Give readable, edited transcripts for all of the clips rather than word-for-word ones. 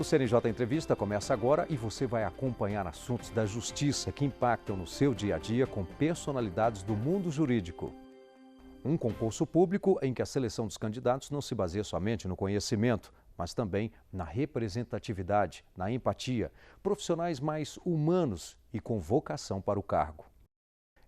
O CNJ Entrevista começa agora e você vai acompanhar assuntos da justiça que impactam no seu dia a dia com personalidades do mundo jurídico. Um concurso público em que a seleção dos candidatos não se baseia somente no conhecimento, mas também na representatividade, na empatia, profissionais mais humanos e com vocação para o cargo.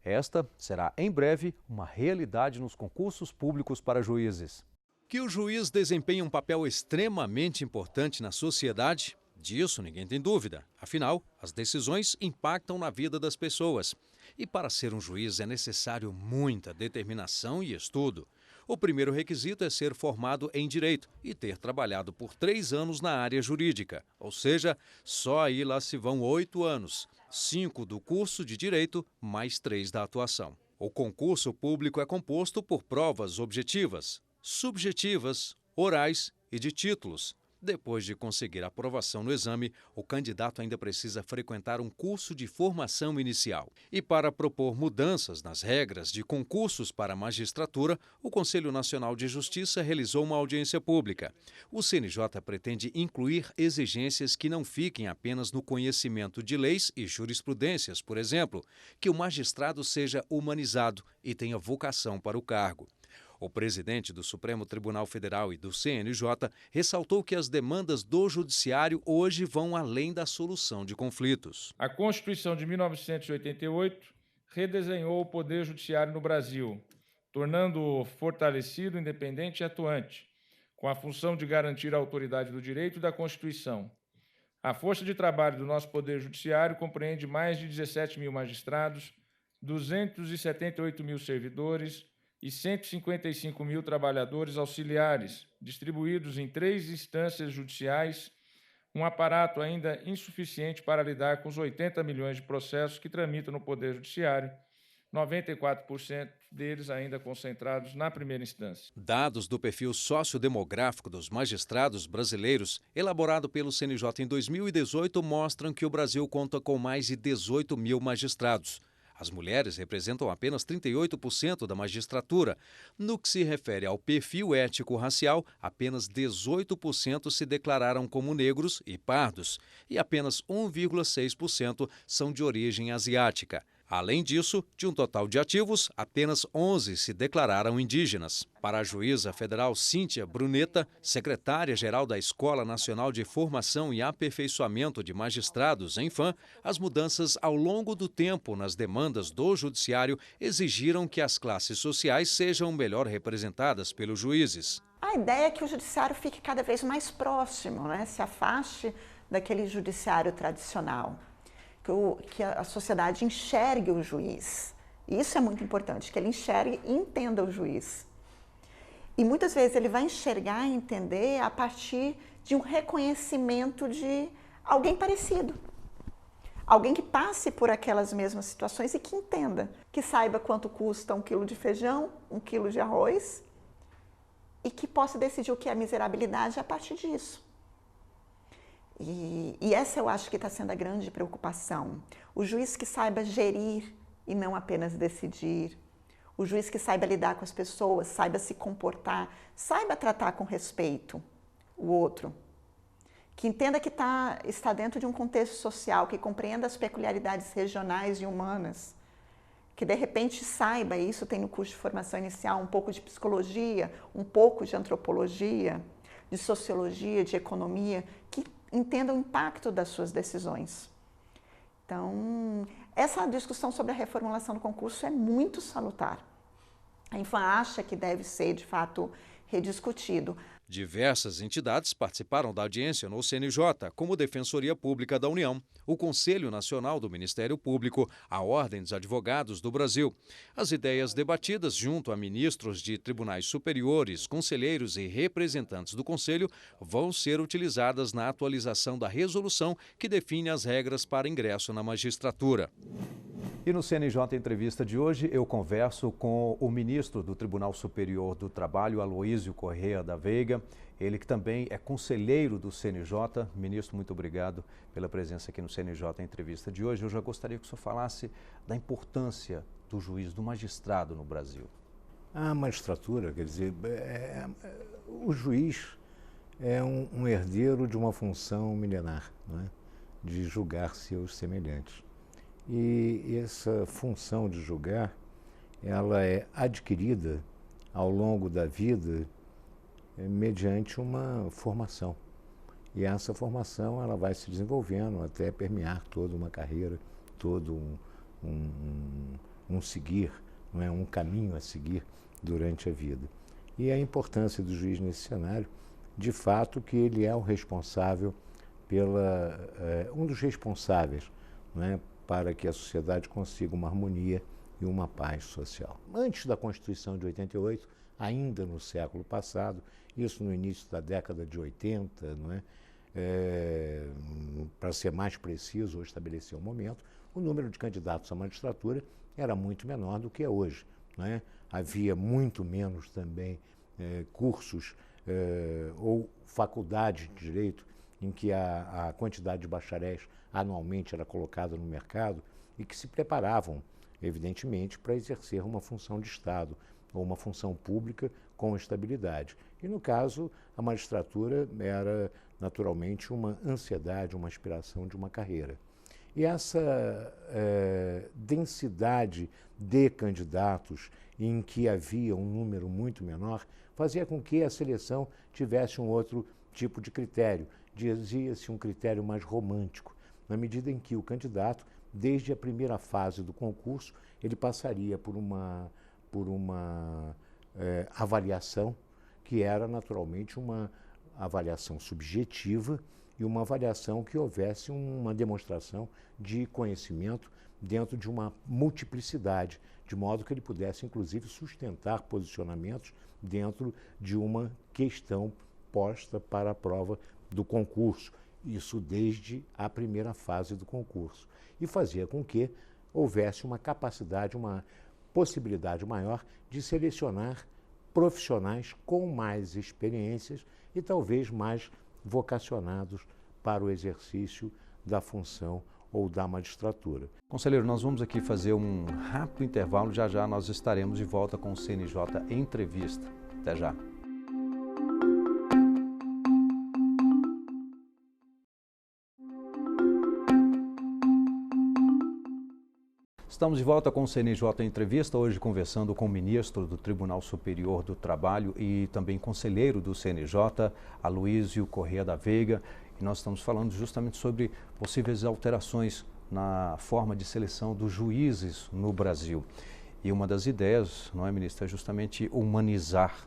Esta será, em breve, uma realidade nos concursos públicos para juízes. Que o juiz desempenha um papel extremamente importante na sociedade, disso ninguém tem dúvida. Afinal, as decisões impactam na vida das pessoas. E para ser um juiz é necessário muita determinação e estudo. O primeiro requisito é ser formado em Direito e ter trabalhado por 3 anos na área jurídica. Ou seja, só aí lá se vão 8 anos. 5 do curso de Direito, mais 3 da atuação. O concurso público é composto por provas objetivas, subjetivas, orais e de títulos. Depois de conseguir a aprovação no exame, o candidato ainda precisa frequentar um curso de formação inicial. E para propor mudanças nas regras de concursos para a magistratura, o Conselho Nacional de Justiça realizou uma audiência pública. O CNJ pretende incluir exigências que não fiquem apenas no conhecimento de leis e jurisprudências, por exemplo, que o magistrado seja humanizado e tenha vocação para o cargo. O presidente do Supremo Tribunal Federal e do CNJ ressaltou que as demandas do Judiciário hoje vão além da solução de conflitos. A Constituição de 1988 redesenhou o Poder Judiciário no Brasil, tornando-o fortalecido, independente e atuante, com a função de garantir a autoridade do direito e da Constituição. A força de trabalho do nosso Poder Judiciário compreende mais de 17 mil magistrados, 278 mil servidores, e 155 mil trabalhadores auxiliares, distribuídos em 3 instâncias judiciais, um aparato ainda insuficiente para lidar com os 80 milhões de processos que tramitam no Poder Judiciário, 94% deles ainda concentrados na primeira instância. Dados do perfil sociodemográfico dos magistrados brasileiros, elaborado pelo CNJ em 2018, mostram que o Brasil conta com mais de 18 mil magistrados. As mulheres representam apenas 38% da magistratura. No que se refere ao perfil étnico-racial, apenas 18% se declararam como negros e pardos, e apenas 1,6% são de origem asiática. Além disso, de um total de ativos, apenas 11 se declararam indígenas. Para a juíza federal Cíntia Bruneta, secretária-geral da Escola Nacional de Formação e Aperfeiçoamento de Magistrados, ENFAM, as mudanças ao longo do tempo nas demandas do judiciário exigiram que as classes sociais sejam melhor representadas pelos juízes. A ideia é que o judiciário fique cada vez mais próximo, né? Se afaste daquele judiciário tradicional. Que a sociedade enxergue o juiz. Isso é muito importante, que ele enxergue e entenda o juiz. E muitas vezes ele vai enxergar e entender a partir de um reconhecimento de alguém parecido. Alguém que passe por aquelas mesmas situações e que entenda, que saiba quanto custa 1 quilo de feijão, 1 quilo de arroz, e que possa decidir o que é miserabilidade a partir disso. E essa eu acho que está sendo a grande preocupação. O juiz que saiba gerir e não apenas decidir. O juiz que saiba lidar com as pessoas, saiba se comportar, saiba tratar com respeito o outro. Que entenda que está dentro de um contexto social, que compreenda as peculiaridades regionais e humanas. Que de repente saiba, e isso tem no curso de formação inicial, um pouco de psicologia, um pouco de antropologia, de sociologia, de economia, que entenda o impacto das suas decisões. Então, essa discussão sobre a reformulação do concurso é muito salutar. A ENFAM acha que deve ser, de fato, rediscutido. Diversas entidades participaram da audiência no CNJ, como Defensoria Pública da União, o Conselho Nacional do Ministério Público, a Ordem dos Advogados do Brasil. As ideias debatidas junto a ministros de tribunais superiores, conselheiros e representantes do Conselho vão ser utilizadas na atualização da resolução que define as regras para ingresso na magistratura. E no CNJ Entrevista de hoje, eu converso com o ministro do Tribunal Superior do Trabalho, Aloísio Corrêa da Veiga, ele que também é conselheiro do CNJ. Ministro, muito obrigado pela presença aqui no CNJ Entrevista de hoje. Eu já gostaria que o senhor falasse da importância do juiz, do magistrado no Brasil. A magistratura, quer dizer, o juiz é um herdeiro de uma função milenar, não é? De julgar seus semelhantes. E essa função de julgar, ela é adquirida ao longo da vida mediante uma formação. E essa formação ela vai se desenvolvendo até permear toda uma carreira, todo um seguir, não é? Um caminho a seguir durante a vida. E a importância do juiz nesse cenário, de fato, que ele é o responsável um dos responsáveis, não é? Para que a sociedade consiga uma harmonia e uma paz social. Antes da Constituição de 88, ainda no século passado, isso no início da década de 80, não é? Para ser mais preciso ou estabelecer um momento, o número de candidatos à magistratura era muito menor do que é hoje, não é? Havia muito menos também cursos ou faculdades de direito em que a quantidade de bacharéis anualmente era colocada no mercado e que se preparavam, evidentemente, para exercer uma função de Estado ou uma função pública com estabilidade. E, no caso, a magistratura era, naturalmente, uma ansiedade, uma aspiração de uma carreira. E essa densidade de candidatos em que havia um número muito menor fazia com que a seleção tivesse um outro tipo de critério. Dizia-se um critério mais romântico, na medida em que o candidato, desde a primeira fase do concurso, ele passaria por uma avaliação que era naturalmente uma avaliação subjetiva e uma avaliação que houvesse uma demonstração de conhecimento dentro de uma multiplicidade, de modo que ele pudesse, inclusive, sustentar posicionamentos dentro de uma questão posta para a prova do concurso. Isso desde a primeira fase do concurso. E fazia com que houvesse uma capacidade, uma possibilidade maior de selecionar profissionais com mais experiências e talvez mais vocacionados para o exercício da função ou da magistratura. Conselheiro, nós vamos aqui fazer um rápido intervalo, já já nós estaremos de volta com o CNJ Entrevista. Até já. Estamos de volta com o CNJ Entrevista, hoje conversando com o ministro do Tribunal Superior do Trabalho e também conselheiro do CNJ, Aloísio Corrêa da Veiga. E nós estamos falando justamente sobre possíveis alterações na forma de seleção dos juízes no Brasil. E uma das ideias, não é, ministro, é justamente humanizar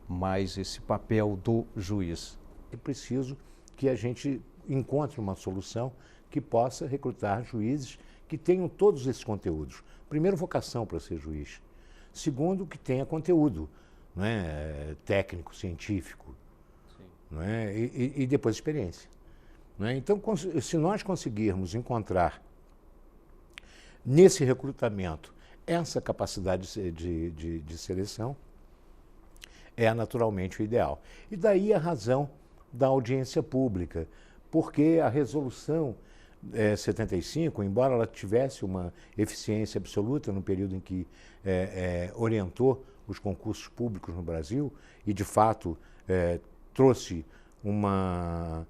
mais esse papel do juiz. É preciso que a gente encontre uma solução que possa recrutar juízes que tenham todos esses conteúdos. Primeiro, vocação para ser juiz. Segundo, que tenha conteúdo, não é? Técnico, científico. Sim. Não é? E depois experiência. Não é? Então, se nós conseguirmos encontrar nesse recrutamento essa capacidade de seleção, é naturalmente o ideal. E daí a razão da audiência pública, porque a resolução 75, embora ela tivesse uma eficiência absoluta no período em que orientou os concursos públicos no Brasil e, de fato, trouxe uma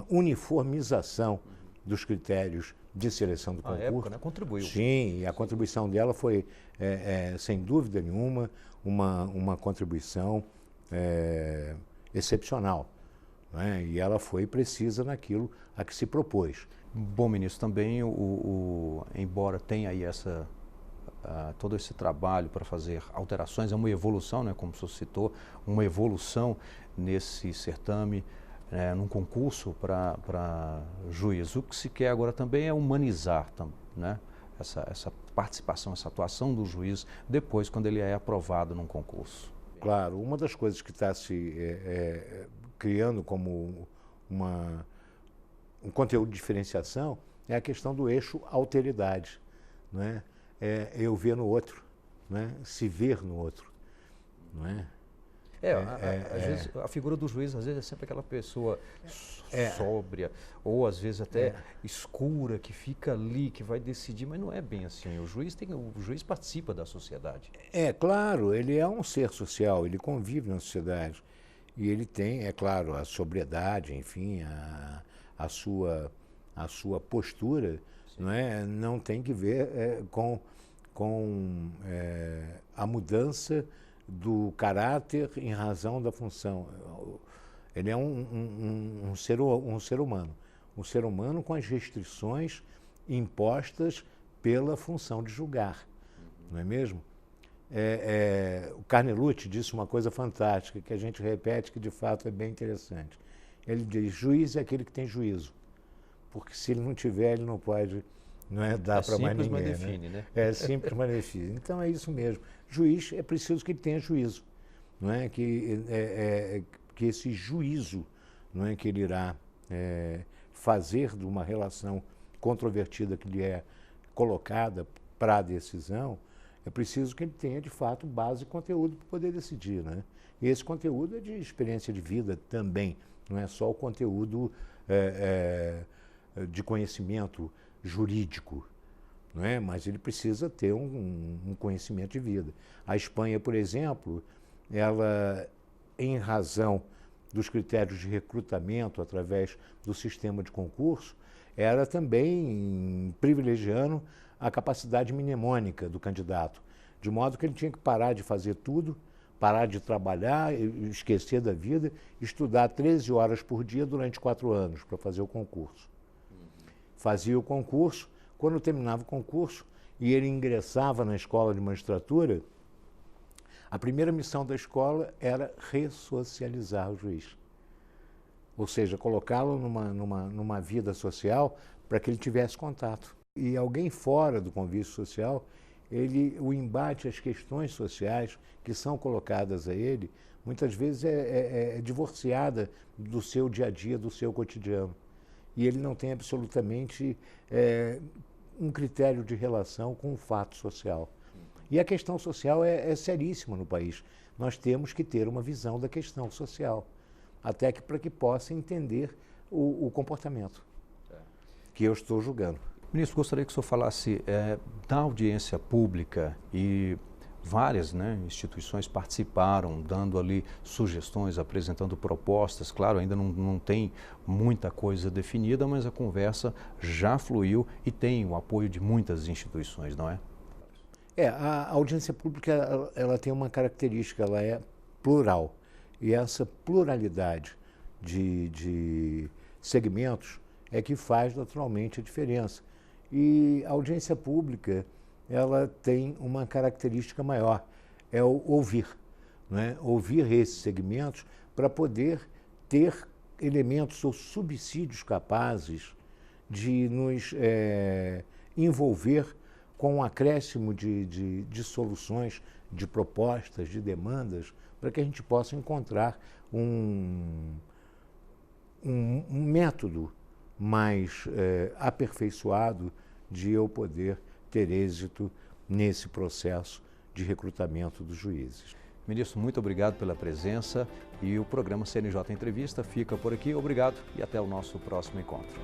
uniformização dos critérios de seleção do concurso. A época, né? Contribuiu. Sim, e a contribuição dela foi, sem dúvida nenhuma, uma contribuição excepcional. Né? E ela foi precisa naquilo a que se propôs. Bom, ministro, também, embora tenha aí todo esse trabalho para fazer alterações, é uma evolução, né, como o senhor citou, uma evolução nesse certame, num concurso para juiz. O que se quer agora também é humanizar, né, essa participação, essa atuação do juiz depois, quando ele é aprovado num concurso. Claro, uma das coisas que está se criando como um conteúdo de diferenciação é a questão do eixo alteridade, não é? Eu ver no outro, não é? Se ver no outro, não é? Às vezes a figura do juiz às vezes é sempre aquela pessoa sóbria ou às vezes até escura que fica ali, que vai decidir, mas não é bem assim. O juiz participa da sociedade. Claro, ele é um ser social, ele convive na sociedade. E ele tem, é claro, a sobriedade, enfim, a sua postura, não é? Não tem que ver com a mudança do caráter em razão da função. Ele é um ser humano. Um ser humano com as restrições impostas pela função de julgar, não é mesmo? O Carnelucci disse uma coisa fantástica, que a gente repete, que de fato é bem interessante. Ele diz, juiz é aquele que tem juízo, porque se ele não tiver, ele não pode, dar para mais ninguém. Mas define, né? É simples, mas define. Então é isso mesmo. Juiz é preciso que ele tenha juízo, não é? Que esse juízo, não é, que ele irá fazer de uma relação controvertida que lhe é colocada para a decisão, é preciso que ele tenha, de fato, base e conteúdo para poder decidir, né? E esse conteúdo é de experiência de vida também, não é só o conteúdo de conhecimento jurídico, não é? Mas ele precisa ter um conhecimento de vida. A Espanha, por exemplo, ela, em razão dos critérios de recrutamento através do sistema de concurso, era também privilegiando a capacidade mnemônica do candidato, de modo que ele tinha que parar de fazer tudo, parar de trabalhar, esquecer da vida, estudar 13 horas por dia durante 4 anos para fazer o concurso. Fazia o concurso, quando terminava o concurso e ele ingressava na escola de magistratura, a primeira missão da escola era ressocializar o juiz. Ou seja, colocá-lo numa vida social para que ele tivesse contato. E alguém fora do convívio social, o embate às questões sociais que são colocadas a ele, muitas vezes é divorciada do seu dia a dia, do seu cotidiano. E ele não tem absolutamente um critério de relação com o fato social. E a questão social é seríssima no país. Nós temos que ter uma visão da questão social, até que para que possa entender o comportamento que eu estou julgando. Ministro, gostaria que o senhor falasse da audiência pública e várias instituições participaram, dando ali sugestões, apresentando propostas. Claro, ainda não tem muita coisa definida, mas a conversa já fluiu e tem o apoio de muitas instituições, não é? A audiência pública ela tem uma característica, ela é plural. E essa pluralidade de segmentos é que faz naturalmente a diferença. E a audiência pública, ela tem uma característica maior, é o ouvir, né? Ouvir esses segmentos para poder ter elementos ou subsídios capazes de nos envolver com um acréscimo de soluções, de propostas, de demandas, para que a gente possa encontrar um método mais aperfeiçoado de eu poder ter êxito nesse processo de recrutamento dos juízes. Ministro, muito obrigado pela presença e o programa CNJ Entrevista fica por aqui. Obrigado e até o nosso próximo encontro.